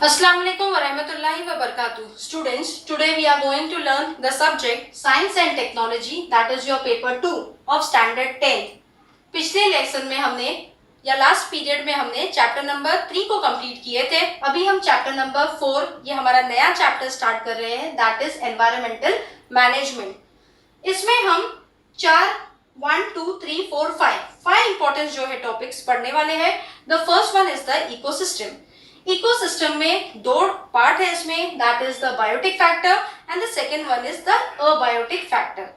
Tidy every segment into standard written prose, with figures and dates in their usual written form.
Assalamu alaikum wa rahmatullahi wa barakatuh. Students, today we are going to learn the subject Science and Technology, that is your paper 2 of standard 10. पिछले lesson में हमने या last period में हमने chapter number 3 को complete किए थे. अभी हम चैप्टर नंबर 4, ये हमारा नया चैप्टर स्टार्ट कर रहे हैं, दैट इज एनवायरमेंटल मैनेजमेंट. इसमें हम 1, 2, 3, 4, 5 इंपॉर्टेंट जो है टॉपिक्स पढ़ने वाले हैं. The first one is the ecosystem. Ecosystem में दो पार्ट है इसमें, that is the biotic factor and the second one is the abiotic factor.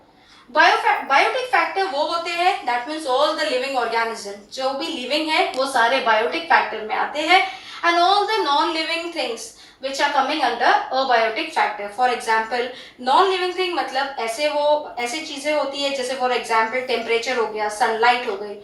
Biotic factor वो होते हैं, that means all the living organism, जो भी लिविंग है वो सारे बायोटिक फैक्टर में आते हैं. And all the non living things which are coming under abiotic factor. For example, non living thing मतलब ऐसे चीजें होती है जैसे for example टेम्परेचर हो गया, सनलाइट हो गई,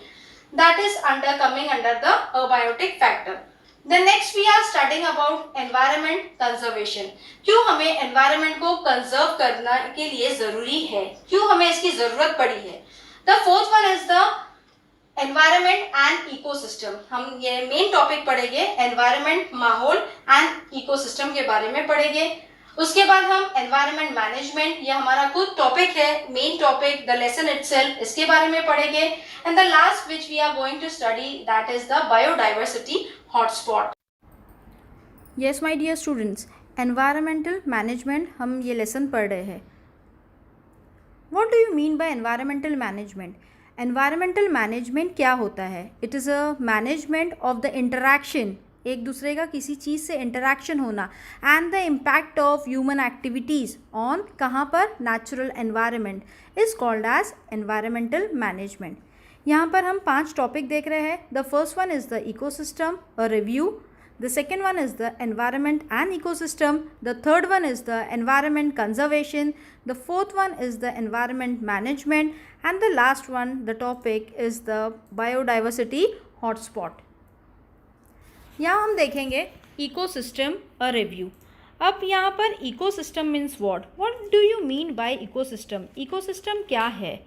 that is coming under the abiotic factor. Then next we are studying about environment conservation. क्यों हमें environment को conserve करना के लिए जरूरी है, क्यों हमें इसकी जरूरत पड़ी है. The fourth one is the environment and ecosystem. हम ये मेन टॉपिक पढ़ेंगे, एनवायरमेंट, माहौल एंड इकोसिस्टम के बारे में पढ़ेंगे. उसके बाद हम एनवायरमेंट मैनेजमेंट, ये हमारा खुद टॉपिक है, main topic, the lesson itself, इसके बारे में पढ़ेंगे. And the last which we are going to study, that is the biodiversity hotspot. Yes my dear students, environmental management हम ये लेसन पढ़ रहे हैं. What do you mean by environmental management? Environmental management क्या होता है? It is a management of the interaction, एक दूसरे का किसी चीज़ से इंटरैक्शन होना, and the impact of human activities on कहाँ पर, natural environment, is called as environmental management. यहाँ पर हम 5 टॉपिक देख रहे हैं. The first one is the ecosystem, a review. The second one is the environment and ecosystem. The third one is the environment conservation. The fourth one is the environment management. And the last one, the topic is the biodiversity hotspot. यहाँ हम देखेंगे ecosystem a review. अब यहाँ पर ecosystem means what? What do you mean by ecosystem? Ecosystem क्या है?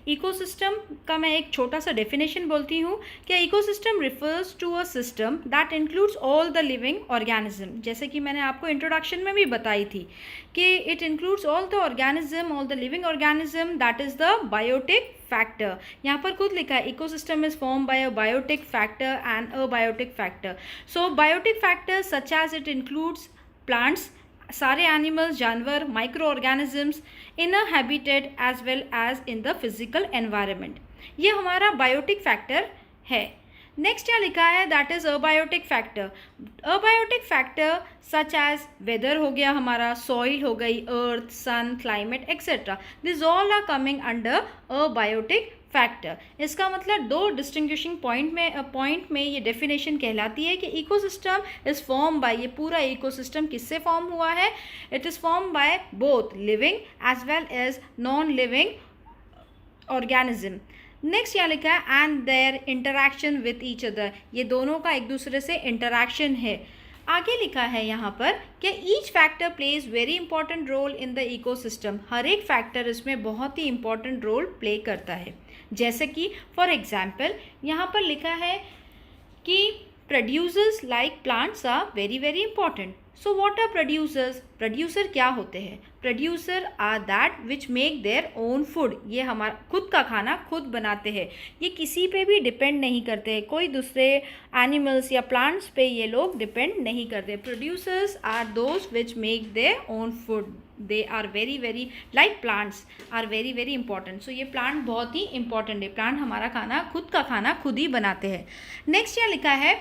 Ecosystem का मैं एक छोटा सा डेफिनेशन बोलती हूँ कि ecosystem refers to a system that includes all the living organism. जैसे कि मैंने आपको इंट्रोडक्शन में भी बताई थी कि it includes all the organism, all the living organism, that is the biotic factor. यहाँ पर खुद लिखा है ecosystem is form by a biotic factor and a biotic factor. So biotic factor such as it includes plants, सारे animals, जानवर, micro organisms in a habitat as well as in the physical environment. ये हमारा biotic factor है. Next क्या लिखा है, that is abiotic factor. Abiotic factor such as weather हो गया हमारा, सॉइल हो गई, earth, sun, climate etcetera, this all are coming under abiotic factor. इसका मतलब 2 डिस्टिंग्विशिंग पॉइंट में ये डेफिनेशन कहलाती है कि इकोसिस्टम इज़ फॉर्म बाय, ये पूरा इकोसिस्टम किससे फॉर्म हुआ है? It is form by both living as well as non living organism. Next यहाँ लिखा है and their interaction with each other, ये दोनों का एक दूसरे से इंटरैक्शन है. आगे लिखा है यहाँ पर कि each factor plays very important role in the ecosystem. हर एक फैक्टर इसमें बहुत ही इंपॉर्टेंट रोल प्ले करता है. जैसे कि फॉर एग्जाम्पल यहाँ पर लिखा है कि producers like plants are very very important. So what are producers? Producer क्या होते हैं? Producer are that which make their own food, ये हमारा खुद का खाना खुद बनाते हैं. ये किसी पे भी डिपेंड नहीं करते हैं, कोई दूसरे एनिमल्स या प्लांट्स पे ये लोग डिपेंड नहीं करते. Producers are those which make their own food. They are very very like plants are very very important. So ये प्लांट बहुत ही इंपॉर्टेंट है. प्लांट हमारा खाना, खुद का खाना खुद ही बनाते हैं. नेक्स्ट यहाँ लिखा है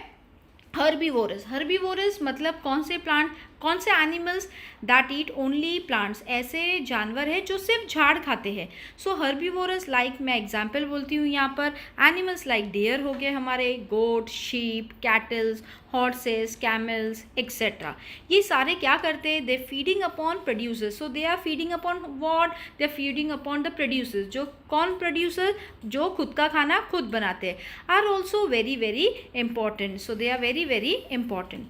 हर्बीवोरस. हर्बीवोरस मतलब कौन से प्लांट, कौन से animals that eat only plants, ऐसे जानवर हैं जो सिर्फ झाड़ खाते हैं. सो हर्बीवोरस लाइक मैं एग्जांपल बोलती हूँ यहाँ पर, एनिमल्स लाइक डियर हो गए हमारे, goat, sheep, cattles, horses, camels etcetera. ये सारे क्या करते हैं? They feeding upon producers. So they are feeding upon what? They are feeding upon the producers. जो कौन प्रोड्यूसर? जो खुद का खाना खुद बनाते हैं. Are also very very important. So they are very very important.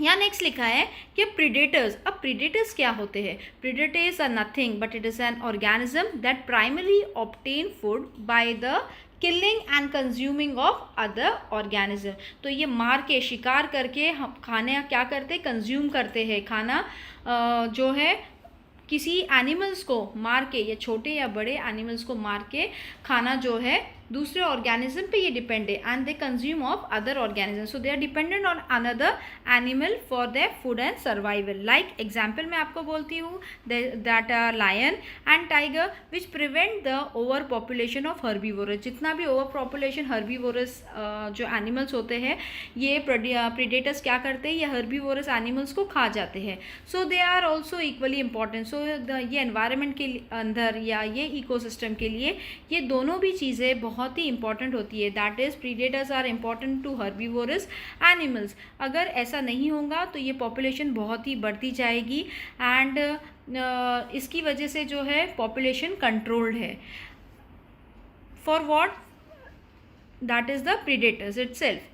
यहाँ नेक्स्ट लिखा है कि प्रीडेटर्स. अब प्रीडेटर्स क्या होते हैं? Predators are nothing but it is an organism that primary obtain food by the killing and consuming of other organism. तो ये मार के, शिकार करके हम खाना क्या करते, कंज्यूम करते हैं, खाना जो है किसी एनिमल्स को मार के, या छोटे या बड़े एनिमल्स को मार के खाना जो है दूसरे ऑर्गेनिज्म पे ये डिपेंड है, and they consume of other organism, so they are dependent on another animal for their food and survival. Like example मैं आपको बोलती हूँ, that are lion and tiger which prevent the over population of herbivorous. जितना भी over population herbivorous जो animals होते हैं, ये प्रीडेटर्स क्या करते हैं, ये हर्बीवोरस एनिमल्स को खा जाते हैं। So they are also equally important. So ये एनवायरनमेंट के अंदर या ये इकोसिस्टम के लिए ये दोनों भी चीज़ें बहुत ही इंपॉर्टेंट होती है। That is predators are important to herbivorous animals. अगर ऐसा नहीं होगा तो ये पॉपुलेशन बहुत ही बढ़ती जाएगी, एंड इसकी वजह से जो है पॉपुलेशन कंट्रोल्ड है। For what? That is the predators itself.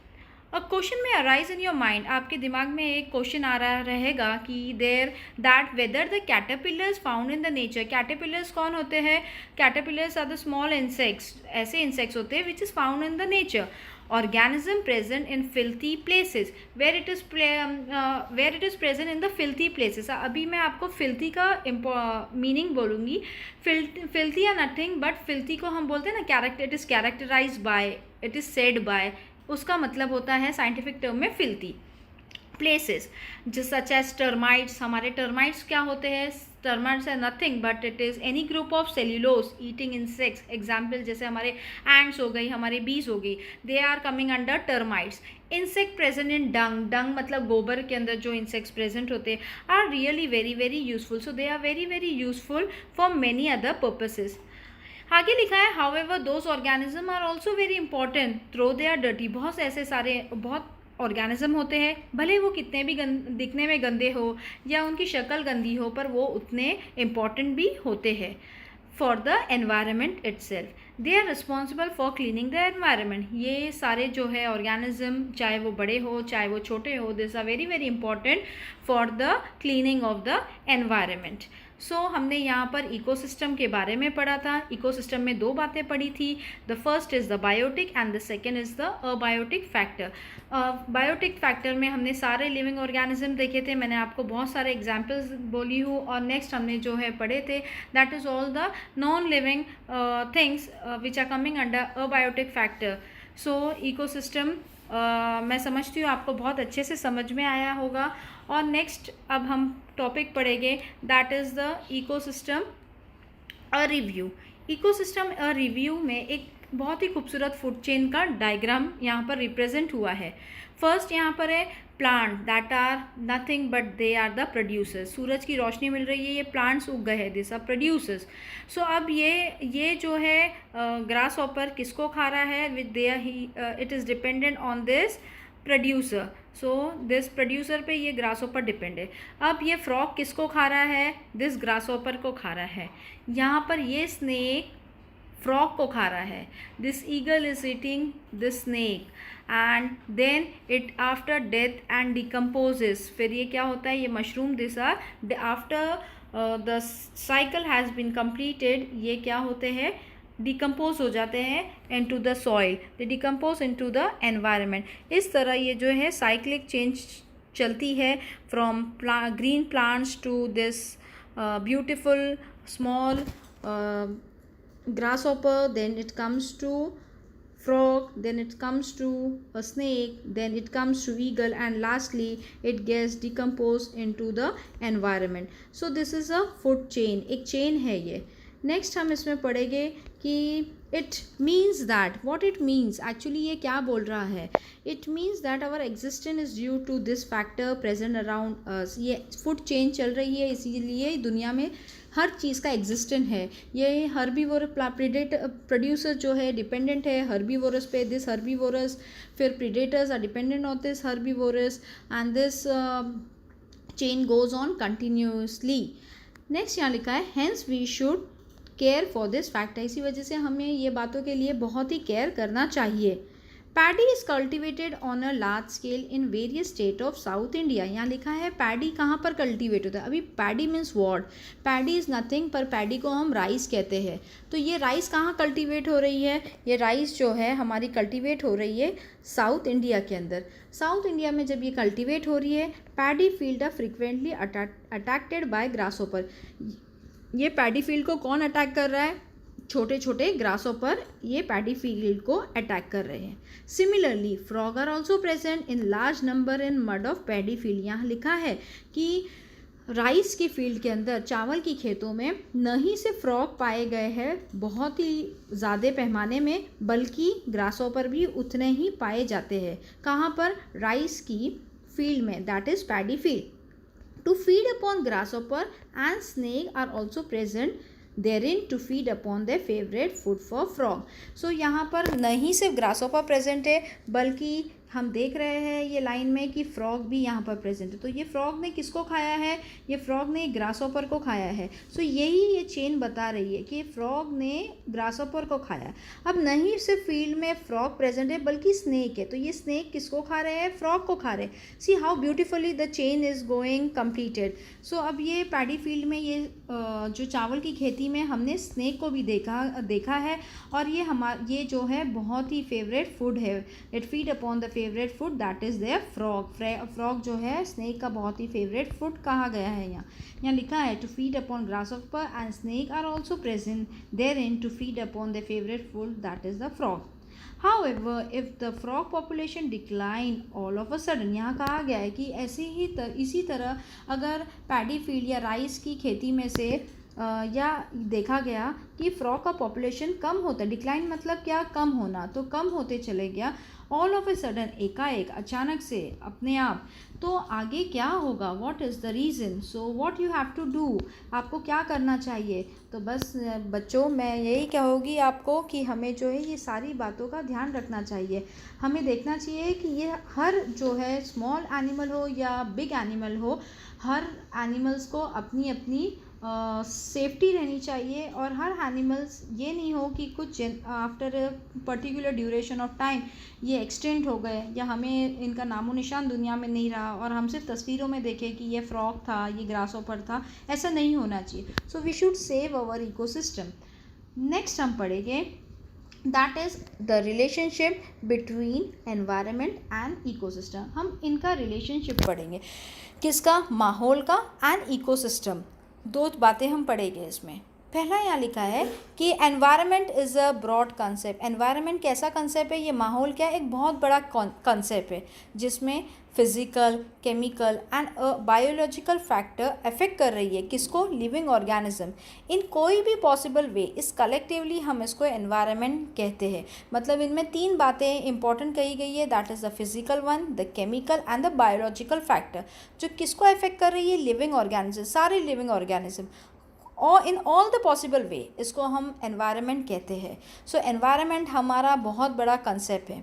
A question में अराइज इन योर माइंड, आपके दिमाग में एक क्वेश्चन आ रहा रहेगा कि that whether the caterpillars found in the nature. Caterpillars कौन होते हैं? Caterpillars are the small insects, ऐसे इंसेक्ट्स होते हैं which is found in the nature. organism present in filthy places, where it is present in the filthy places। अभी मैं आपको filthy का मीनिंग बोलूँगी। filthy या नथिंग बट filthy को हम बोलते हैं ना, it is characterized by, it is said by, उसका मतलब होता है साइंटिफिक टर्म में filthy places, just such as termites। हमारे termites क्या होते हैं? termites are nothing but it is any group of cellulose eating insects। example जैसे हमारे ants हो गई, हमारे bees हो गई, they are coming under termites। insect present in dung मतलब गोबर के अंदर जो insects present होते हैं are really very very useful, so they are very very useful for many other purposes। आगे लिखा है however those organism are also very important though they are dirty। बहुत ऐसे सारे बहुत ऑर्गेनिज्म होते हैं, भले वो कितने भी दिखने में गंदे हो या उनकी शक्ल गंदी हो, पर वो उतने इम्पॉर्टेंट भी होते हैं for the environment itself. They are responsible for cleaning the environment. ये सारे जो है ऑर्गेनिज्म, चाहे वो बड़े हो चाहे वो छोटे हो, this are very very important for the cleaning of the environment. So हमने यहाँ पर इकोसिस्टम के बारे में पढ़ा था। इकोसिस्टम में दो बातें पढ़ी थी। The first is the biotic and the second is the abiotic factor. Biotic factor में हमने सारे लिविंग ऑर्गेनिज्म देखे थे, मैंने आपको बहुत सारे एग्जाम्पल्स बोली हूँ। और नेक्स्ट हमने जो है पढ़े थे, that is all the non living things which are coming under abiotic factor. So ecosystem मैं समझती हूँ आपको बहुत अच्छे से समझ में आया होगा। और नेक्स्ट अब हम टॉपिक पढ़ेंगे, that is the ecosystem a review. Ecosystem a review में एक बहुत ही खूबसूरत फूड चेन का डायग्राम यहाँ पर रिप्रेजेंट हुआ है। फर्स्ट यहाँ पर है plant that are nothing but they are the producers. सूरज की रोशनी मिल रही है, ये प्लांट्स उग गए हैं, दिस आर प्रोड्यूसर्स। सो अब ये जो है ग्रास हॉपर किसको खा रहा है? With their it is dependent on this producer. So this producer पे ये ग्रास हॉपर डिपेंड है। अब ये फ्रॉग किसको खा रहा है? दिस ग्रास हॉपर को खा रहा है। यहाँ पर ये स्नेक फ्रॉग को खा रहा है। This eagle is eating this snake and then it after death and decomposes. फिर ये क्या होता है? ये mushroom this are after the cycle has been completed, ये क्या होते हैं? डिकम्पोज हो जाते हैं into the soil, they decompose into the environment. इस तरह ये जो है साइक्लिक चेंज चलती है from green plants to this beautiful small grasshopper, then it comes to frog, then it comes to a snake, then it comes to eagle, and lastly it gets decomposed into the environment. So this is a food chain, एक chain है ये। Next हम इसमें पढ़ेंगे कि it means that, what it means actually ये क्या बोल रहा है? It means that our existence is due to this factor present around us. ये फूड चेन चल रही है, इसीलिए दुनिया में हर चीज़ का एग्जिस्टेंस है। ये हर्बीवोर प्रोड्यूसर जो है डिपेंडेंट है हर्बीवोरस पे, दिस हर्बीवोरस, फिर predators are dependent on this herbivorous and this chain goes on continuously. Next यहाँ लिखा है hence we should care for this factor. इसी वजह से हमें ये बातों के लिए बहुत ही केयर करना चाहिए। Paddy is cultivated on a large scale in various state of south India. यहाँ लिखा है पैडी कहाँ पर कल्टिवेट होता है। अभी paddy means what, paddy is nothing, पर पैडी को हम राइस कहते हैं। तो ये राइस कहाँ कल्टिवेट हो रही है, ये राइस जो है हमारी कल्टिवेट हो रही है साउथ इंडिया के अंदर। साउथ इंडिया में जब ये कल्टिवेट हो रही है, paddy field are frequently attacked by grasshopper. ये पैडी फील्ड को कौन अटैक कर रहा है, छोटे छोटे ग्रासहोपर ये पैडी फील्ड को अटैक कर रहे हैं। Similarly frog are also present in large number in mud of paddy field. यहाँ लिखा है कि राइस की फील्ड के अंदर, चावल की खेतों में न ही से फ्रॉग पाए गए हैं बहुत ही ज़्यादा पैमाने में, बल्कि ग्रासहोपर भी उतने ही पाए जाते हैं। कहाँ पर, राइस की फील्ड में, that is paddy field. To feed upon grasshopper and snake are also present therein to feed upon their favorite food for frog। So यहाँ पर नहीं सिर्फ ग्रासहोपर प्रेजेंट है, बल्कि हम देख रहे हैं ये लाइन में कि फ्रॉग भी यहाँ पर प्रेजेंट है। तो ये फ्रॉग ने किसको खाया है, ये फ्रॉग ने ग्रासहोपर को खाया है। सो यही ये चेन बता रही है कि फ्रॉग ने ग्रासहोपर को खाया। अब नहीं सिर्फ फील्ड में फ्रॉग प्रेजेंट है, बल्कि स्नेक है। तो ये स्नेक किसको खा रहे हैं, फ्रॉग को खा रहे हैं। See how beautifully the chain is going completed. So अब ये पैडी फील्ड में ये जो चावल की खेती में हमने स्नेक को भी देखा है, और ये जो है बहुत ही फेवरेट फूड है। It feed upon the favourite food that is their frog. Frog जो है स्नेक का बहुत ही फेवरेट फूड कहा गया है। यहाँ लिखा है to feed upon grasshopper and snake are also present therein to feed upon the favourite food that is the frog. However, if the frog population decline all of a sudden, यहाँ कहा गया है कि इसी तरह अगर पैडी फील्ड या rice की खेती में से या देखा गया कि फ्रॉग का पॉपुलेशन कम होता है, डिक्लाइन मतलब क्या, कम होना, तो कम होते चले गया ऑल ऑफ ए सडन, एकाएक, अचानक से, अपने आप, तो आगे क्या होगा, what is the reason, so what you have to do, आपको क्या करना चाहिए। तो बस बच्चों मैं यही कहूँगी आपको कि हमें जो है ये सारी बातों का ध्यान रखना चाहिए। हमें देखना चाहिए कि ये हर जो है स्मॉल एनिमल हो या बिग एनिमल हो, हर एनिमल्स को अपनी अपनी सेफ्टी रहनी चाहिए, और हर एनिमल्स ये नहीं हो कि कुछ after particular duration of time ये एक्सटेंड हो गए या हमें इनका नामो निशान दुनिया में नहीं रहा और हम सिर्फ तस्वीरों में देखें कि ये फ्रॉग था, ये ग्रासहोपर था। ऐसा नहीं होना चाहिए। So we should save our ecosystem. Next हम पढ़ेंगे that is the relationship between environment and ecosystem. हम इनका रिलेशनशिप पढ़ेंगे, किसका, माहौल का एंड इकोसिस्टम। दो बातें हम पढ़ेंगे इसमें। पहला यहाँ लिखा है कि environment is a broad concept. Environment कैसा कंसेप्ट है, ये माहौल क्या है, एक बहुत बड़ा कंसेप्ट है जिसमें physical, chemical and biological factor affect कर रही है किसको, लिविंग ऑर्गेनिज्म, इन कोई भी पॉसिबल वे। इस कलेक्टिवली हम इसको एनवायरनमेंट कहते हैं। मतलब इनमें तीन बातें इंपॉर्टेंट कही गई है, that is the physical one, the chemical and the biological factor, जो किसको अफेक्ट कर रही है, लिविंग ऑर्गेनिज्म, सारे लिविंग ऑर्गेनिज्म, और in all the possible way इसको हम एनवायरनमेंट कहते हैं। सो एनवायरनमेंट हमारा बहुत बड़ा कंसेप्ट है।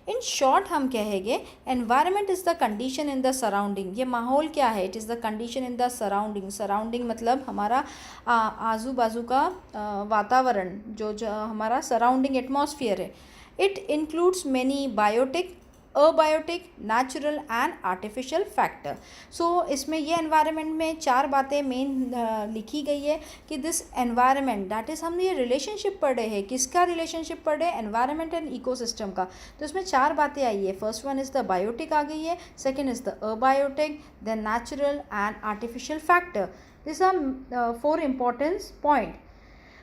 इन शॉर्ट हम कहेंगे environment is the condition in the surrounding. ये माहौल क्या है, it is the condition in the surrounding. Surrounding मतलब हमारा आजू बाजू का वातावरण, जो हमारा सराउंडिंग एटमॉस्फेयर है। It includes many biotic, abiotic, natural and artificial factor. So इसमें ये एनवायरनमेंट में चार बातें मेन लिखी गई है कि दिस एनवायरनमेंट दैट इज़, हमने ये रिलेशनशिप पढ़े हैं, किसका रिलेशनशिप पढ़े, एनवायरनमेंट एंड इकोसिस्टम का। तो इसमें चार बातें आई है। First one is the biotic आ गई है, second is the abiotic, then natural and artificial factor. This are 4 important point.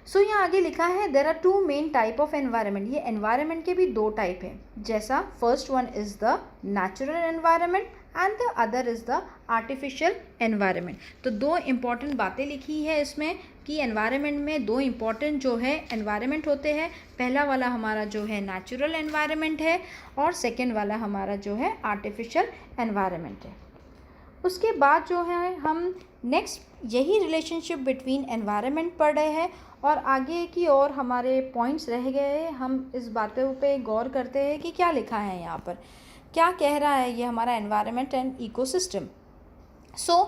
So यहाँ आगे लिखा है there are 2 main type of environment. ये एनवायरनमेंट के भी 2 टाइप हैं, जैसा first one is the natural environment and the other is the artificial environment. तो 2 इम्पॉर्टेंट बातें लिखी है इसमें कि एनवायरनमेंट में 2 इम्पॉर्टेंट जो है एनवायरनमेंट होते हैं। पहला वाला हमारा जो है नेचुरल एनवायरनमेंट है और सेकेंड वाला हमारा जो है आर्टिफिशियल एनवायरनमेंट है। उसके बाद जो है हम नेक्स्ट यही रिलेशनशिप बिटवीन एनवायरनमेंट पढ़ रहे हैं, और आगे की और हमारे पॉइंट्स रह गए हैं। हम इस बातों पे गौर करते हैं कि क्या लिखा है यहाँ पर, क्या कह रहा है ये हमारा environment and ecosystem. So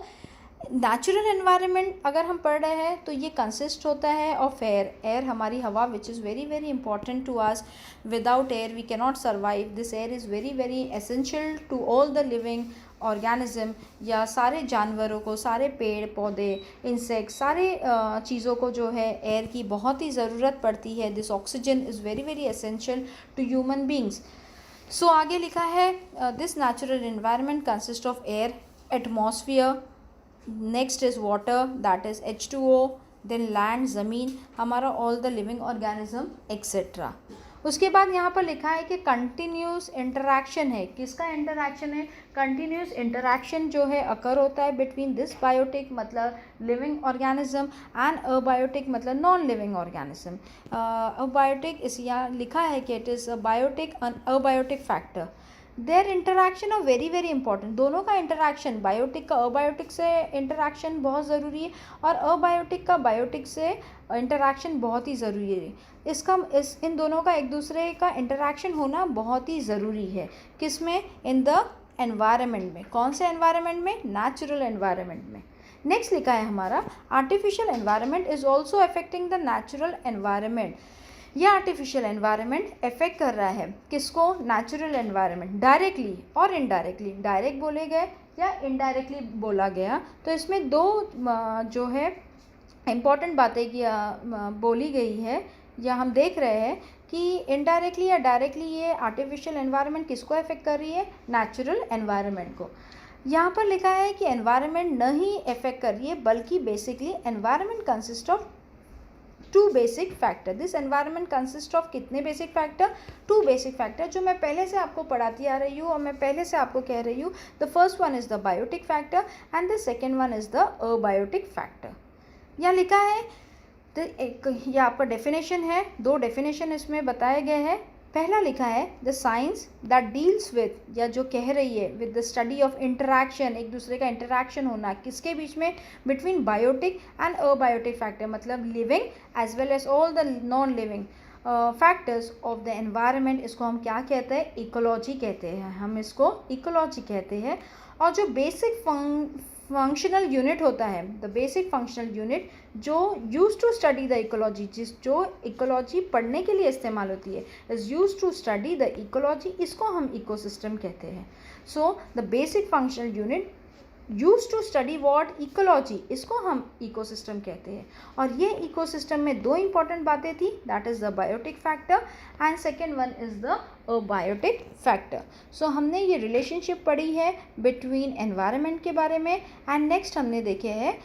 natural environment अगर हम पढ़ रहे हैं तो ये कंसिस्ट होता है ऑफ एयर हमारी हवा which is very very important to us. Without air we can not survive. This air is very very essential to all the living organism, या सारे जानवरों को, सारे पेड़ पौधे, इंसेक्ट, सारे चीज़ों को जो है एयर की बहुत ही ज़रूरत पड़ती है. This oxygen is very very essential to human beings. So आगे लिखा है this natural environment consist of air, atmosphere, next is water that is H2O, then land ज़मीन हमारा all the living organism etcetera. उसके बाद यहाँ पर लिखा है कि कंटिन्यूस इंटरैक्शन है. किसका इंटरैक्शन है? कंटिन्यूस इंटरैक्शन जो है अकर होता है बिटवीन दिस बायोटिक मतलब लिविंग ऑर्गेनिज्म एंड अबायोटिक मतलब नॉन लिविंग ऑर्गेनिज्म. अबायोटिक इस यहाँ लिखा है कि it is a biotic and abiotic factor. Their interaction are very very important. दोनों का इंटरैक्शन, बायोटिक का अबायोटिक से इंटरैक्शन बहुत ज़रूरी है और अबायोटिक का बायोटिक से इंटरैक्शन बहुत ही ज़रूरी है. इन दोनों का एक दूसरे का इंटरैक्शन होना बहुत ही ज़रूरी है. किस में? इन द एनवायरनमेंट में. कौन से एनवायरनमेंट में? नेचुरल एनवायरनमेंट में. नेक्स्ट लिखा है हमारा artificial environment is also affecting the natural environment. यह आर्टिफिशियल एनवायरनमेंट अफेक्ट कर रहा है किसको? नेचुरल एनवायरनमेंट, डायरेक्टली और इनडायरेक्टली. डायरेक्ट बोले गए या इनडायरेक्टली बोला गया. तो इसमें दो जो है इम्पॉर्टेंट बातें की बोली गई है या हम देख रहे हैं कि इनडायरेक्टली या डायरेक्टली ये आर्टिफिशियल एनवायरनमेंट किसको अफेक्ट कर रही है? नेचुरल एनवायरनमेंट को. यहाँ पर लिखा है कि एनवायरनमेंट नहीं अफेक्ट कर रही है बल्कि basically environment consist of two basic factor. This environment consist of कितने basic factor? Two basic factor, जो मैं पहले से आपको पढ़ाती आ रही हूँ और मैं पहले से आपको कह रही हूँ. The first one is the biotic factor and the second one is the abiotic factor. यहाँ लिखा है तो एक ये आपका डेफिनेशन है. दो डेफिनेशन इसमें बताए गए हैं. पहला लिखा है the science that deals with, या जो कह रही है with the study of interaction, एक दूसरे का इंटरैक्शन होना किसके बीच में? Between biotic and abiotic factor मतलब living as well as all the non living factors of the environment. इसको हम क्या कहते हैं? इकोलॉजी कहते हैं. हम इसको इकोलॉजी कहते हैं. और जो बेसिक फंक्शनल यूनिट होता है, द बेसिक फंक्शनल यूनिट जो use to study the ecology, जो इकोलॉजी पढ़ने के लिए इस्तेमाल होती है, is use to study the ecology, इसको हम इकोसिस्टम कहते हैं. So the basic functional unit use to study what? Ecology, इसको हम इकोसिस्टम कहते हैं. और ये इकोसिस्टम में दो इंपॉर्टेंट बातें थी, that is the biotic factor and second one is the abiotic factor. So हमने ये रिलेशनशिप पढ़ी है बिटवीन एनवायरनमेंट के बारे में एंड नेक्स्ट हमने देखे हैं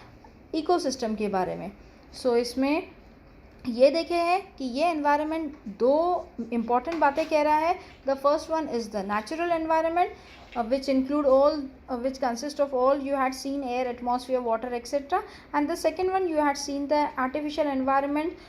इकोसिस्टम के बारे में. सो इसमें ये देखे हैं कि ये एनवायरनमेंट दो इम्पॉर्टेंट बातें कह रहा है. The first one is the natural environment which include all which consist of all you had seen air, atmosphere, water etc. and the second one you had seen the artificial environment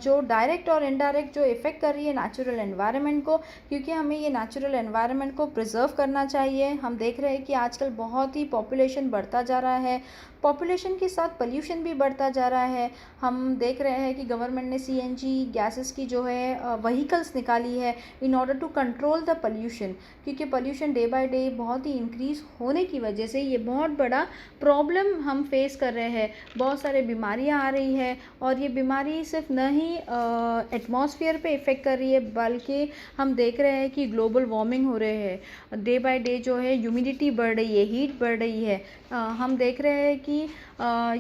जो direct और indirect जो effect कर रही है natural environment को, क्योंकि हमें ये नेचुरल एनवायरनमेंट को प्रिजर्व करना चाहिए. हम देख रहे हैं कि आजकल बहुत ही पॉपुलेशन बढ़ता जा रहा है. पॉपुलेशन के साथ पोल्यूशन भी बढ़ता जा रहा है. हम देख रहे हैं कि गवर्नमेंट ने CNG गैसेस की जो है व्हीकल्स निकाली है in order to control the pollution, क्योंकि पोल्यूशन डे बाय डे बहुत ही इंक्रीज़ होने की वजह से ये बहुत बड़ा प्रॉब्लम हम फेस कर रहे हैं. बहुत सारे बीमारियां आ रही है और ये बीमारी सिर्फ न ही एटमॉस्फेयर पे इफ़ेक्ट कर रही है बल्कि हम देख रहे हैं कि ग्लोबल वार्मिंग हो रहे हैं. डे बाय डे जो है ह्यूमिडिटी बढ़ रही है, हीट बढ़ रही है. हम देख रहे हैं कि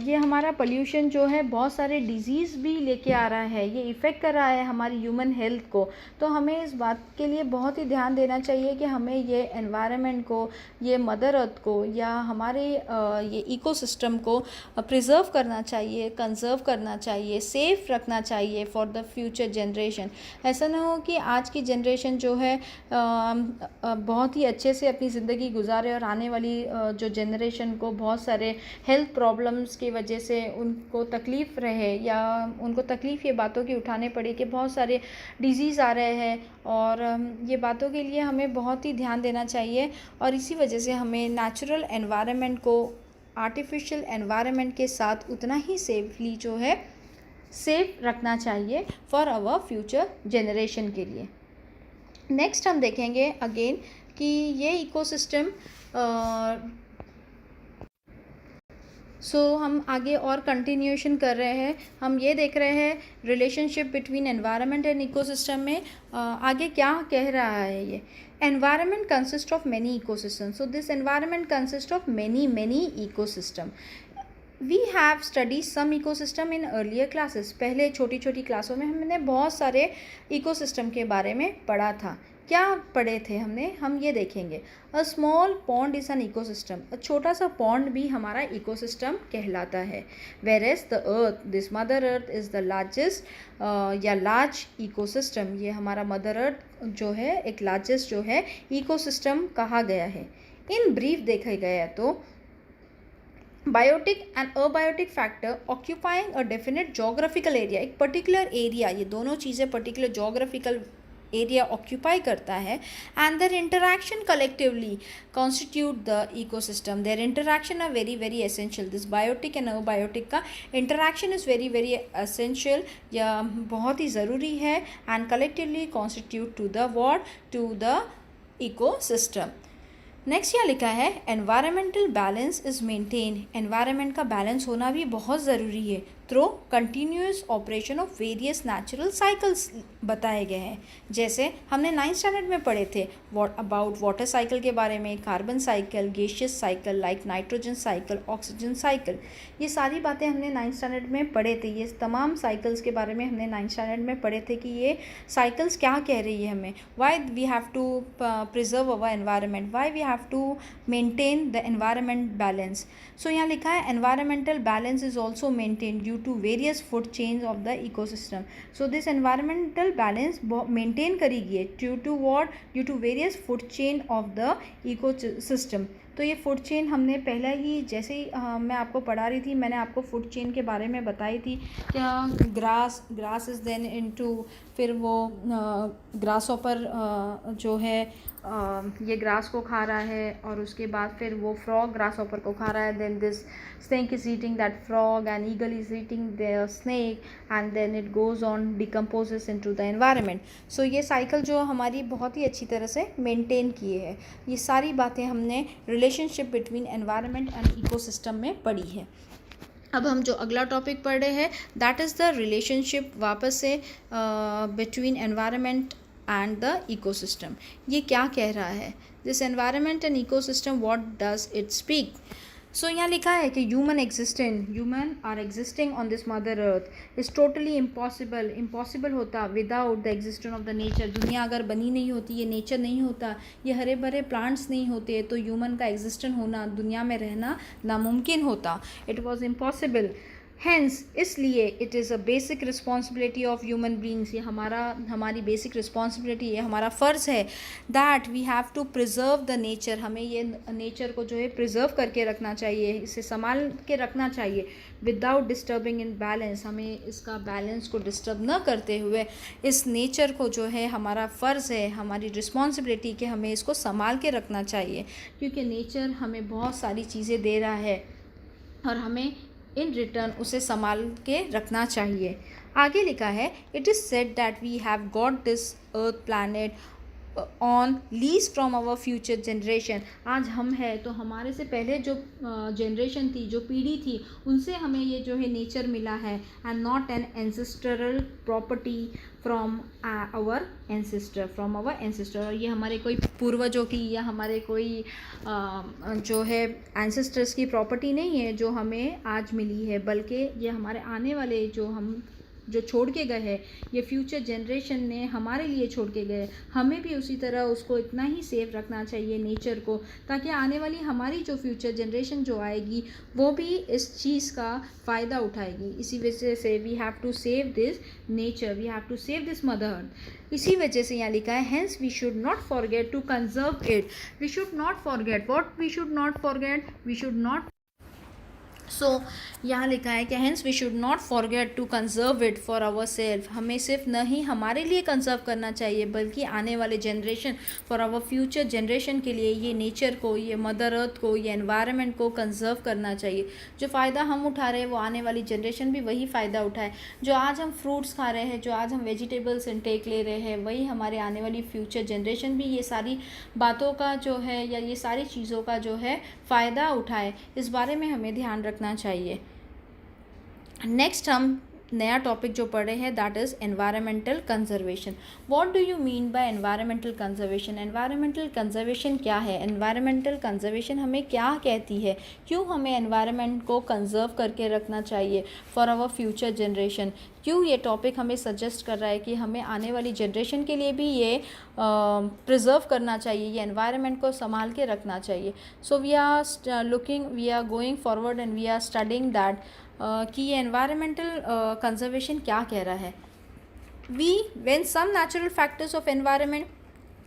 ये हमारा पोल्यूशन जो है बहुत सारे डिजीज़ भी लेके आ रहा है. ये इफ़ेक्ट कर रहा है हमारी ह्यूमन हेल्थ को. तो हमें इस बात के लिए बहुत ही ध्यान देना चाहिए कि हमें ये एनवायरनमेंट को, ये मदर अर्थ को या हमारे ये इकोसिस्टम को प्रिजर्व करना चाहिए, कंजर्व करना चाहिए, सेफ़ रखना चाहिए फॉर द फ्यूचर जनरेशन. ऐसा ना हो कि आज की जनरेशन जो है बहुत ही अच्छे से अपनी ज़िंदगी गुजारे और आने वाली जो जनरेशन को बहुत सारे हेल्थ प्रॉब्लम्स की वजह से उनको तकलीफ़ रहे या उनको तकलीफ़ ये बातों की उठाने पड़ी कि बहुत सारे डिजीज़ आ रहे हैं. और ये बातों के लिए हमें बहुत ही ध्यान देना चाहिए और इसी वजह से हमें नेचुरल एनवायरनमेंट को आर्टिफिशियल एनवायरनमेंट के साथ उतना ही सेफली जो है सेफ रखना चाहिए फॉर आवर फ्यूचर जनरेशन के लिए. नेक्स्ट हम देखेंगे अगेन कि ये इकोसिस्टम सो हम आगे और कंटिन्यूएशन कर रहे हैं। हम ये देख रहे हैं relationship between environment and ecosystem में आगे क्या कह रहा है ये। Environment consist of many ecosystem, so this environment consist of many ecosystem. We have study some ecosystem in earlier classes, पहले छोटी छोटी क्लासों में हमने बहुत सारे इकोसिस्टम के बारे में पढ़ा था। क्या पढ़े थे हमने, हम ये देखेंगे। A small pond is an ecosystem, छोटा सा पॉन्ड भी हमारा इकोसिस्टम कहलाता है। Whereas the earth, this mother earth is the largest या लार्ज इकोसिस्टम, ये हमारा मदर अर्थ जो है एक लार्जेस्ट जो है इकोसिस्टम कहा गया है। इन ब्रीफ देखा गया तो biotic and abiotic factor occupying a definite geographical area, एक पर्टिकुलर एरिया, ये दोनों चीज़ें पर्टिकुलर जोग्राफिकल एरिया ऑक्यूपाई करता है। And their interaction collectively constitute the ecosystem, their interaction are very very essential. This biotic and abiotic का interaction is very very essential, या बहुत ही ज़रूरी है। And collectively constitute to the what, to the ecosystem. Next यहाँ लिखा है environmental balance is maintain, environment का बैलेंस होना भी बहुत ज़रूरी है through continuous operation of various natural cycles बताए गए हैं। जैसे हमने 9th स्टैंडर्ड में पढ़े थे अबाउट वाटर साइकिल के बारे में, carbon cycle, gaseous cycle like nitrogen cycle, oxygen cycle, ये सारी बातें हमने 9th स्टैंडर्ड में पढ़े थे। ये तमाम साइकिल्स के बारे में हमने 9th स्टैंडर्ड में पढ़े थे कि ये साइकिल्स क्या कह रही है हमें, why we have to preserve our environment, why we have to maintain the environment balance. So यहाँ लिखा है environmental balance is also maintain due to various food chains of the ecosystem. So this environmental balance maintain करी गई है due to what, due to various food chain of the ecosystem. तो ये food chain हमने पहले ही जैसे ही मैं आपको पढ़ा रही थी, मैंने आपको फूड चेन के बारे में बताई थी क्या ग्रास इज़ देन इनटू, फिर वो ग्रास ऑपर जो है ये ग्रास को खा रहा है, और उसके बाद फिर वो फ्रॉग ग्रास ऑपर को खा रहा है, then this snake is eating that frog and eagle is eating the snake and then it goes on decomposes into the environment. So ये साइकिल जो हमारी बहुत ही अच्छी तरह से मेंटेन किए है। ये सारी बातें हमने relationship between environment and ecosystem में पढ़ी है। अब हम जो अगला टॉपिक पढ़ रहे हैं दैट इज़ द रिलेशनशिप वापस से between environment and the ecosystem. ये क्या कह रहा है, this environment and ecosystem what does it speak. So यहाँ लिखा है कि human are existing on this mother earth is totally impossible होता without the existence of the nature. दुनिया अगर बनी नहीं होती, ये नेचर नहीं होता, ये हरे भरे प्लांट्स नहीं होते, तो ह्यूमन का एग्जिस्टेंस होना, दुनिया में रहना नामुमकिन होता। It was impossible. हैंस इसलिए it is a basic responsibility of human beings, ये हमारी बेसिक रिस्पॉन्सिबिलिटी, ये हमारा फ़र्ज़ है that we have to preserve the nature, हमें ये नेचर को जो है प्रिजर्व करके रखना चाहिए, इसे संभाल के रखना चाहिए विदाउट डिस्टर्बिंग इन बैलेंस, हमें इसका बैलेंस को डिस्टर्ब न करते हुए इस नेचर को जो है हमारा फ़र्ज़ है, हमारी रिस्पॉन्सिबिलिटी कि हमें इसको संभाल के रखना चाहिए, क्योंकि नेचर हमें बहुत सारी चीज़ें दे रहा है और हमें इन रिटर्न उसे संभाल के रखना चाहिए। आगे लिखा है it is said that we have got this earth planet on lease from our future generation. आज हम है तो हमारे से पहले जो जनरेशन थी, जो पीढ़ी थी, उनसे हमें ये जो है नेचर मिला है and not an ancestral property from our ancestor. और ये हमारे कोई पूर्वजों की या हमारे कोई जो है एंसेस्टर्स की प्रॉपर्टी नहीं है जो हमें आज मिली है, बल्कि ये हमारे आने वाले जो छोड़ के गए हैं, ये फ्यूचर जनरेशन ने हमारे लिए छोड़ के गए। हमें भी उसी तरह उसको इतना ही सेफ रखना चाहिए नेचर को, ताकि आने वाली हमारी जो फ्यूचर जनरेशन जो आएगी वो भी इस चीज़ का फ़ायदा उठाएगी। इसी वजह से we have to save this nature, we have to save this mother earth. इसी वजह से यहाँ लिखा है hence we should not forget to conserve it. We should not forget, what we should not forget, we should not. So यहाँ लिखा है कि hence we should not forget to conserve it for our self. हमें सिर्फ न ही हमारे लिए conserve करना चाहिए, बल्कि आने वाले generation, for our future generation के लिए ये नेचर को, ये मदर अर्थ को, ये एनवायरनमेंट को कंजर्व करना चाहिए। जो फ़ायदा हम उठा रहे हैं वो आने वाली जनरेशन भी वही फ़ायदा उठाए। जो आज हम फ्रूट्स खा रहे हैं, जो आज हम वेजिटेबल्स इनटेक ले रहे हैं, वही हमारे आने वाली फ्यूचर जनरेशन भी ये सारी बातों का जो है या ये सारी चीज़ों का जो है फ़ायदा उठाए। इस बारे में हमें ध्यान रखना रखना चाहिए। नेक्स्ट हम नया टॉपिक जो पढ़े हैं that is environmental conservation. What do you mean by environmental conservation? Environmental conservation क्या है? एनवायरमेंटल कंजर्वेशन हमें क्या कहती है? क्यों हमें एनवायरनमेंट को कंजर्व करके रखना चाहिए फॉर आवर फ्यूचर जनरेशन? क्यों ये टॉपिक हमें सजेस्ट कर रहा है कि हमें आने वाली जनरेशन के लिए भी ये प्रिजर्व करना चाहिए, ये एनवायरनमेंट को संभाल के रखना चाहिए। So we are going forward and we are studying that कि ये एनवायरमेंटल कंजर्वेशन क्या कह रहा है। when some natural factors of environment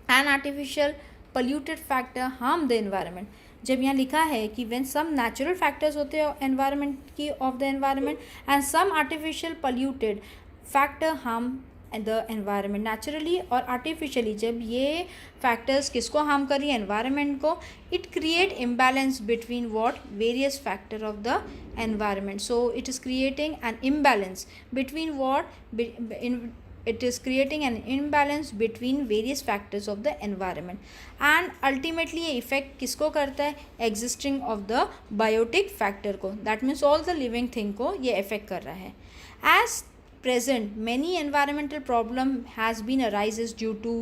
and artificial polluted factor harm the environment, जब यहाँ लिखा है कि when some natural factors होते हैं environment की of the environment and some artificial polluted factor harm the environment, naturally और आर्टिफिशियली जब ये फैक्टर्स किसको हार्म कर रही है? एनवायरनमेंट को। It create imbalance between what? Various factor of the environment. So it is creating an imbalance between what? it is creating an imbalance between various factors of the environment and ultimately ये effect किसको करता है? existing of the biotic factor को, that means all the living thing को ये affect कर रहा है। as present many environmental problem has been arises due to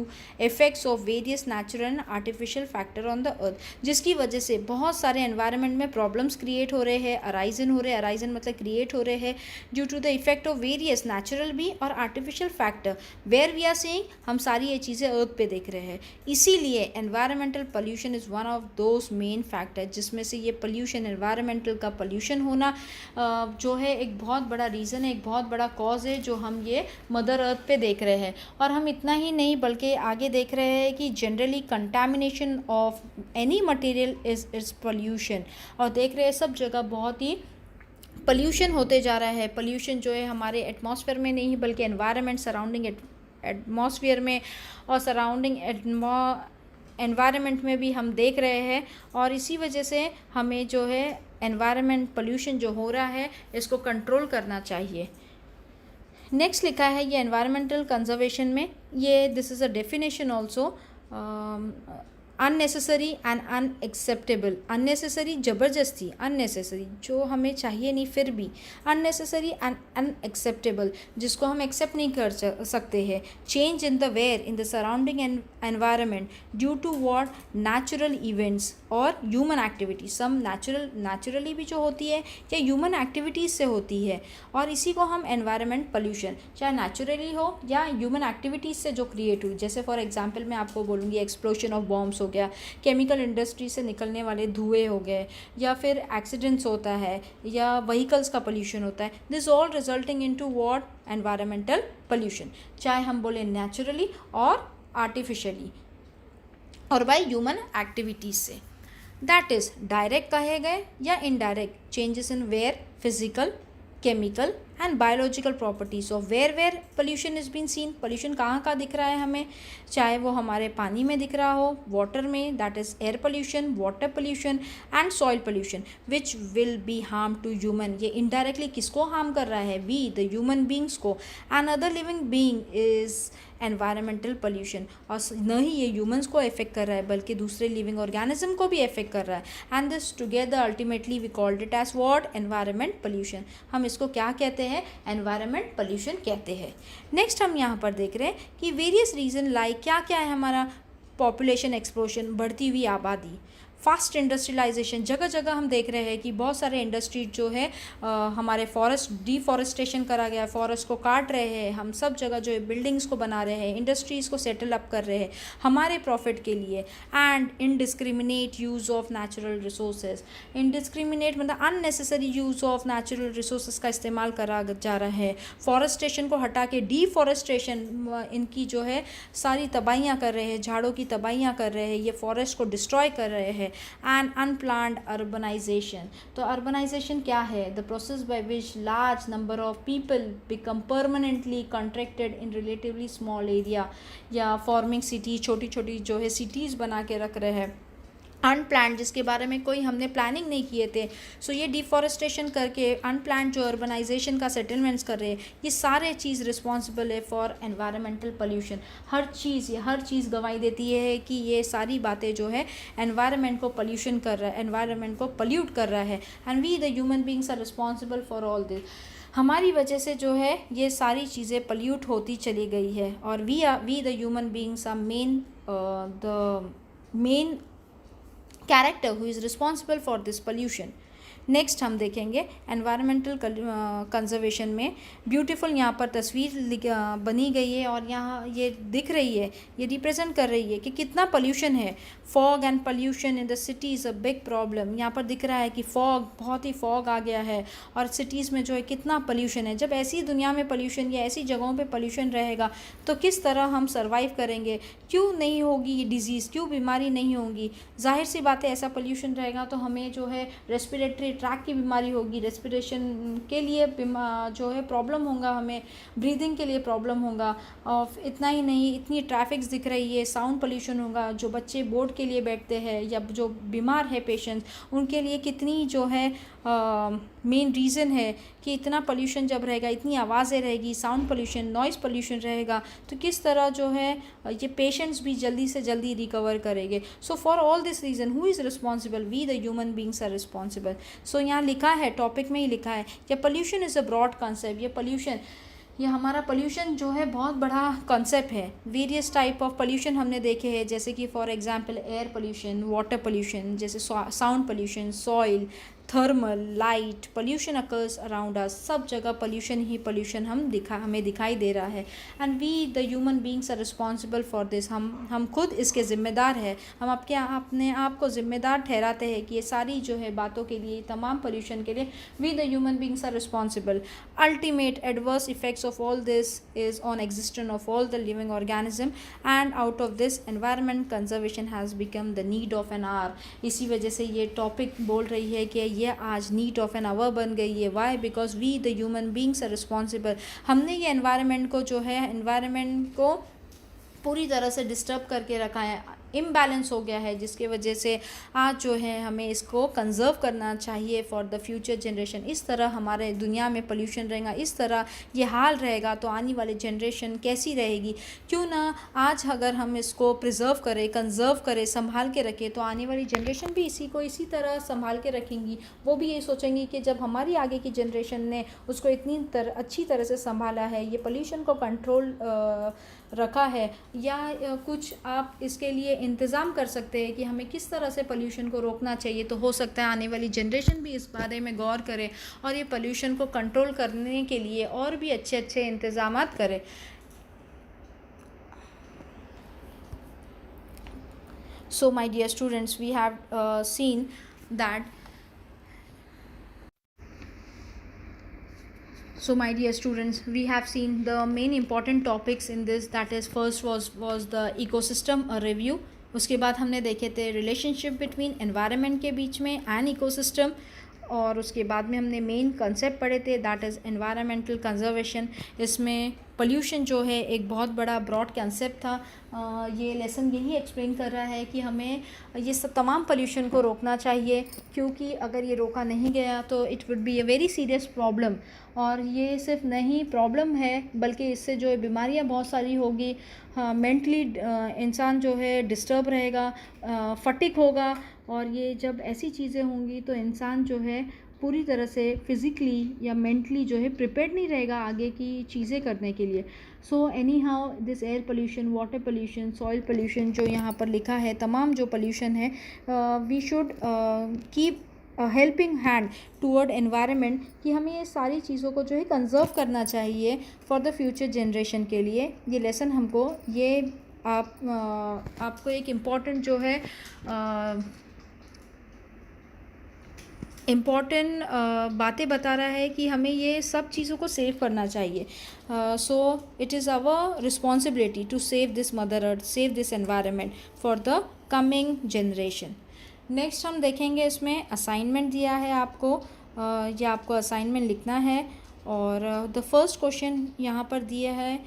effects of various natural and artificial factor on the earth, जिसकी वजह से बहुत सारे environment में problems create हो रहे हैं, arise मतलब create हो रहे हैं due to the effect of various natural भी और artificial factor where we are seeing हम सारी ये चीज़ें earth पे देख रहे हैं। इसीलिए environmental pollution is one of those main factors, जिसमें से ये pollution environmental का pollution होना जो है एक बहुत बड़ा reason है, एक बहुत बड़ा cause जो हम ये मदर अर्थ पे देख रहे हैं। और हम इतना ही नहीं बल्कि आगे देख रहे हैं कि generally contamination of any material is pollution, और देख रहे हैं सब जगह बहुत ही पोल्यूशन होते जा रहा है। पोल्यूशन जो है हमारे एटमॉस्फेयर में नहीं बल्कि एनवायरनमेंट सराउंडिंग एटमॉस्फेयर में और सराउंडिंग एनवायरनमेंट में भी हम देख रहे हैं, और इसी वजह से हमें जो है एनवायरनमेंट पोल्यूशन जो हो रहा है इसको कंट्रोल करना चाहिए। नेक्स्ट लिखा है ये एनवायरमेंटल कंजर्वेशन में, ये this is a definition also, unnecessary and unacceptable. Unnecessary ज़बरदस्ती, अननेसेसरी जो हमें चाहिए नहीं फिर भी, अननेसेसरी एंड अनएक्सेप्टेबल जिसको हम एक्सेप्ट नहीं कर सकते हैं। Change in the where in the surrounding environment due to what? Natural events और ह्यूमन एक्टिविटी। सम नेचुरली भी जो होती है या ह्यूमन एक्टिविटीज़ से होती है, और इसी को हम एनवायरनमेंट पोल्यूशन, चाहे नेचुरली हो या ह्यूमन एक्टिविटीज़ से जो क्रिएट हुई। जैसे फॉर एग्जांपल मैं आपको बोलूँगी एक्सप्लोजन ऑफ बॉम्ब्स हो गया, केमिकल इंडस्ट्री से निकलने वाले धुएँ हो गए, या फिर एक्सीडेंट्स होता है, या व्हीकल्स का पोल्यूशन होता है। This all resulting into what? Environmental pollution, चाहे हम बोले नेचुरली और आर्टिफिशियली और बाय ह्यूमन एक्टिविटीज से। दैट इज़ डायरेक्ट कहे गए या indirect changes in where physical, chemical and biological properties of where pollution is been seen. Pollution कहाँ दिख रहा है हमें? चाहे वो हमारे पानी में दिख रहा हो, वाटर में, that is air pollution, water pollution and soil pollution which will be harm to human. ये इनडायरेक्टली किसको हार्म कर रहा है? वी द ह्यूमन बींग्स को, and other living being is environmental pollution. और न ही ये ह्यूमंस को इफेक्ट कर रहा है बल्कि दूसरे लिविंग ऑर्गेनिज्म को भी इफेक्ट कर रहा है, and this together ultimately we called it as what? Environment pollution. हम इसको क्या कहते हैं? एनवायरमेंट पोल्यूशन कहते हैं। नेक्स्ट हम यहाँ पर देख रहे हैं कि वेरियस रीजन लाइक क्या क्या है हमारा? पॉपुलेशन एक्सप्लोजन, बढ़ती हुई आबादी, फास्ट इंडस्ट्रियलाइजेशन, जगह जगह हम देख रहे हैं कि बहुत सारे इंडस्ट्री जो है हमारे फॉरेस्ट डिफॉरेस्टेशन करा गया है, फॉरेस्ट को काट रहे हैं, हम सब जगह जो है बिल्डिंग्स को बना रहे हैं, इंडस्ट्रीज़ को सेटल अप कर रहे हैं हमारे प्रॉफिट के लिए। And indiscriminate use of natural resources, indiscriminate मतलब unnecessary use of natural resources का इस्तेमाल करा जा रहा है। फॉरेस्टेशन को हटा के डिफॉरेस्टेशन, इनकी जो है सारी तबाहियाँ कर रहे हैं, झाड़ों की तबाहियाँ कर रहे हैं, ये फॉरेस्ट को डिस्ट्रॉय कर रहे हैं। एंड अनप्लान्ड अर्बनाइजेशन, तो अर्बनाइजेशन क्या है? The process by which large number of people become permanently contracted in relatively small area, या फॉर्मिंग सिटी, छोटी छोटी जो है सिटीज़ बना के रख रहे हैं, अनप्लान्ड, जिसके बारे में कोई हमने प्लानिंग नहीं किए थे। सो ये डिफॉरेस्टेशन करके अनप्लान्ड जो अर्बनाइजेशन का सेटलमेंट्स कर रहे हैं, ये सारे चीज़ रिस्पॉन्सिबल है फॉर एनवायरमेंटल पोल्यूशन। हर चीज़ गवाही देती है कि ये सारी बातें जो है एनवायरनमेंट को पोल्यूशन कर रहा है, एनवायरनमेंट को पोल्यूट कर रहा है, and we the human beings are responsible for all this. हमारी वजह से जो है ये सारी चीज़ें पोल्यूट होती चली गई है, और we the human beings are main character who is responsible for this pollution. Next हम देखेंगे एनवायरमेंटल कंजर्वेशन में ब्यूटीफुल यहाँ पर तस्वीर बनी गई है, और यहाँ ये दिख रही है, ये रिप्रेजेंट कर रही है कि कितना पोल्यूशन है। Fog and pollution in the city is a big problem. यहाँ पर दिख रहा है कि बहुत ही फॉग आ गया है, और सिटीज़ में जो है कितना पोल्यूशन है। जब ऐसी दुनिया में पोल्यूशन या ऐसी जगहों पे पोल्यूशन रहेगा तो किस तरह हम सर्वाइव करेंगे? क्यों नहीं होगी ये डिज़ीज़, क्यों बीमारी नहीं होगी? जाहिर सी बात है, ऐसा पोल्यूशन रहेगा तो हमें जो है रेस्पिरेटरी ट्रैक की बीमारी होगी, रेस्पिरेशन के लिए जो है प्रॉब्लम होगा, हमें ब्रीदिंग के लिए प्रॉब्लम होगा। और इतना ही नहीं, इतनी ट्रैफिक्स दिख रही है, साउंड पोल्यूशन होगा। जो बच्चे बोर्ड के लिए बैठते हैं या जो बीमार है पेशेंट्स, उनके लिए कितनी जो है मेन रीज़न है कि इतना पोल्यूशन जब रहेगा, इतनी आवाज़ें रहेगी, साउंड पोल्यूशन, नॉइज़ पोल्यूशन रहेगा, तो किस तरह जो है ये पेशेंट्स भी जल्दी से जल्दी रिकवर करेंगे। So for all this reason who is responsible? We the human beings are responsible. So यहाँ लिखा है, टॉपिक में ही लिखा है कि pollution is a broad concept. ये हमारा पोल्यूशन जो है बहुत बड़ा कॉन्सेप्ट है। वेरियस टाइप ऑफ पोल्यूशन हमने देखे हैं, जैसे कि for example air pollution, water pollution, जैसे sound pollution, soil, thermal, light pollution occurs around us. सब जगह पोल्यूशन ही पोल्यूशन हमें दिखाई दे रहा है, and we the human beings are responsible for this. हम खुद इसके ज़िम्मेदार हैं। हम अपने आप को ज़िम्मेदार ठहराते हैं कि ये सारी जो है बातों के लिए, तमाम पोल्यूशन के लिए we the human beings are responsible. Ultimate adverse effects of all this is on existence of all the living organism, and out of this environment conservation has become the need of an hour। इसी वजह से ये topic बोल रही है कि ये आज नीड ऑफ एन आवर बन गई है। Why? Because we the human beings are responsible. हमने ये एनवायरनमेंट को पूरी तरह से डिस्टर्ब करके रखा है, इम्बैलेंस हो गया है, जिसके वजह से आज जो है हमें इसको कंज़र्व करना चाहिए फॉर द फ्यूचर जनरेशन। इस तरह हमारे दुनिया में पोल्यूशन रहेगा, इस तरह ये हाल रहेगा तो आने वाली जनरेशन कैसी रहेगी? क्यों ना आज अगर हम इसको प्रिजर्व करें, कंज़र्व करें, संभाल के रखें, तो आने वाली जनरेशन भी इसी तरह संभाल के रखेंगी। वो भी ये सोचेंगी कि जब हमारी आगे की जनरेशन ने उसको इतनी अच्छी तरह से संभाला है, ये पोल्यूशन को कंट्रोल रखा है, या कुछ आप इसके लिए इंतज़ाम कर सकते हैं कि हमें किस तरह से पोल्यूशन को रोकना चाहिए, तो हो सकता है आने वाली जनरेशन भी इस बारे में गौर करे और ये पोल्यूशन को कंट्रोल करने के लिए और भी अच्छे अच्छे इंतज़ामात करे। So my dear students, we have seen that So my dear students, we have seen the main important topics in this, that is first was the ecosystem review। उसके बाद हमने देखे थे रिलेशनशिप बिटवीन एनवायरनमेंट के बीच में and ecosystem, और उसके बाद में हमने मेन कंसेप्ट पढ़े थे, दैट इज़ एनवायरमेंटल कंजर्वेशन। इसमें पोल्यूशन जो है एक बहुत बड़ा ब्रॉड कंसेप्ट था। ये लेसन यही एक्सप्लेन कर रहा है कि हमें ये सब तमाम पोल्यूशन को रोकना चाहिए, क्योंकि अगर ये रोका नहीं गया तो it would be a very serious problem. और ये सिर्फ नहीं प्रॉब्लम है, बल्कि इससे जो है बीमारियां बहुत सारी होगी। मेंटली इंसान जो है डिस्टर्ब रहेगा, फटिक होगा, और ये जब ऐसी चीज़ें होंगी तो इंसान जो है पूरी तरह से फिज़िकली या मेंटली जो है प्रिपेयर्ड नहीं रहेगा आगे की चीज़ें करने के लिए। So anyhow this air pollution, water pollution, soil pollution जो यहाँ पर लिखा है, तमाम जो पोल्यूशन है, we should keep helping hand toward environment, कि हमें ये सारी चीज़ों को जो है कंजर्व करना चाहिए फॉर द फ्यूचर जनरेशन के लिए। ये लेसन हमको ये आपको एक इम्पॉर्टेंट जो है इम्पॉर्टेंट बातें बता रहा है कि हमें ये सब चीज़ों को सेव करना चाहिए। So it is our responsibility to save this mother earth, save this environment for the coming generation. Next हम देखेंगे, इसमें असाइनमेंट दिया है आपको, ये आपको असाइनमेंट लिखना है। और द फर्स्ट क्वेश्चन यहाँ पर दिया है,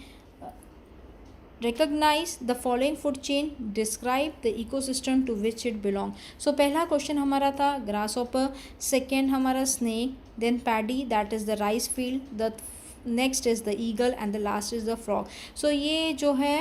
recognize the following food chain, describe the ecosystem to which it belong. So पहला क्वेश्चन हमारा था grasshopper, सेकेंड हमारा snake, then paddy that is the rice field, the next is the eagle and the last is the frog. So ये जो है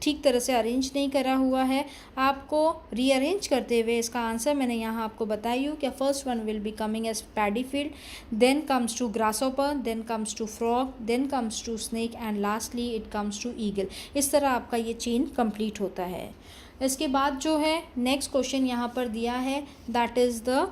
ठीक तरह से अरेंज नहीं करा हुआ है, आपको रीअरेंज करते हुए इसका आंसर मैंने यहाँ आपको बताई हूँ कि first one will be coming as paddy field, then comes to grasshopper, then comes to frog, then comes to snake and lastly it comes to eagle. इस तरह आपका ये चेन कंप्लीट होता है. इसके बाद जो है नेक्स्ट क्वेश्चन यहाँ पर दिया है, that is the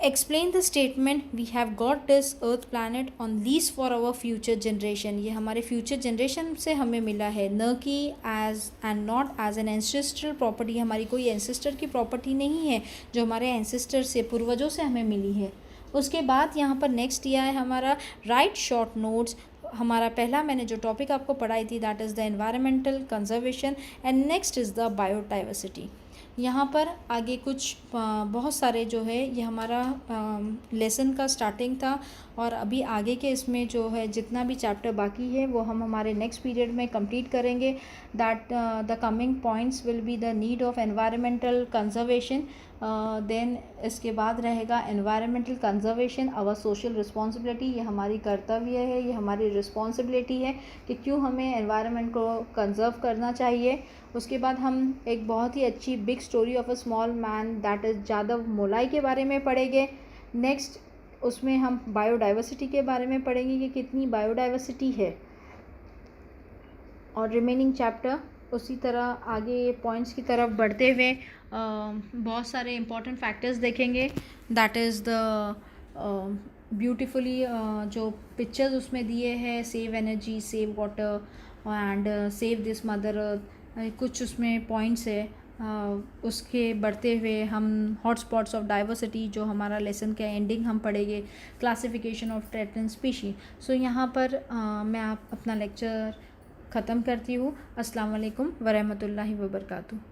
explain the statement we have got this earth planet on lease for our future generation. ये हमारे फ्यूचर जनरेशन से हमें मिला है, न कि as and not as an ancestral property. हमारी कोई एंसेस्टर की प्रॉपर्टी नहीं है जो हमारे एंसेस्टर से, पूर्वजों से हमें मिली है. उसके बाद यहाँ पर नेक्स्ट दिया है हमारा राइट शॉर्ट नोट्स. हमारा पहला मैंने जो टॉपिक आपको पढ़ाई थी that is the environmental conservation and next is the biodiversity. यहाँ पर आगे कुछ बहुत सारे जो है ये हमारा लेसन का स्टार्टिंग था और अभी आगे के इसमें जो है जितना भी चैप्टर बाकी है वो हम हमारे नेक्स्ट पीरियड में कंप्लीट करेंगे. That the coming points will be the need of environmental conservation. Then इसके बाद रहेगा environmental conservation our social responsibility. ये हमारी कर्तव्य है, ये हमारी रिस्पॉन्सिबिलिटी है कि क्यों हमें एनवायरनमेंट को कंजर्व करना चाहिए. उसके बाद हम एक बहुत ही अच्छी big story of a small man that is Jadav Molai के बारे में पढ़ेंगे. नेक्स्ट उसमें हम बायोडाइवर्सिटी के बारे में पढ़ेंगे कि कितनी बायोडाइवर्सिटी है. और रिमेनिंग चैप्टर उसी तरह आगे पॉइंट्स की तरफ बढ़ते हुए बहुत सारे इंपॉर्टेंट फैक्टर्स देखेंगे. दैट इज़ द ब्यूटीफुली जो पिक्चर्स उसमें दिए हैं, save energy, save water and save this mother अर्थ, कुछ उसमें पॉइंट्स है. उसके बढ़ते हुए हम हॉटस्पॉट्स ऑफ डाइवर्सिटी जो हमारा लेसन का एंडिंग हम पढ़ेंगे, क्लासिफिकेशन ऑफ थ्रेटन्ड स्पीशी. सो यहाँ पर मैं अपना लेक्चर ख़त्म करती हूँ. अस्सलाम वालेकुम वरहमतुल्लाहि वबरकातुहू.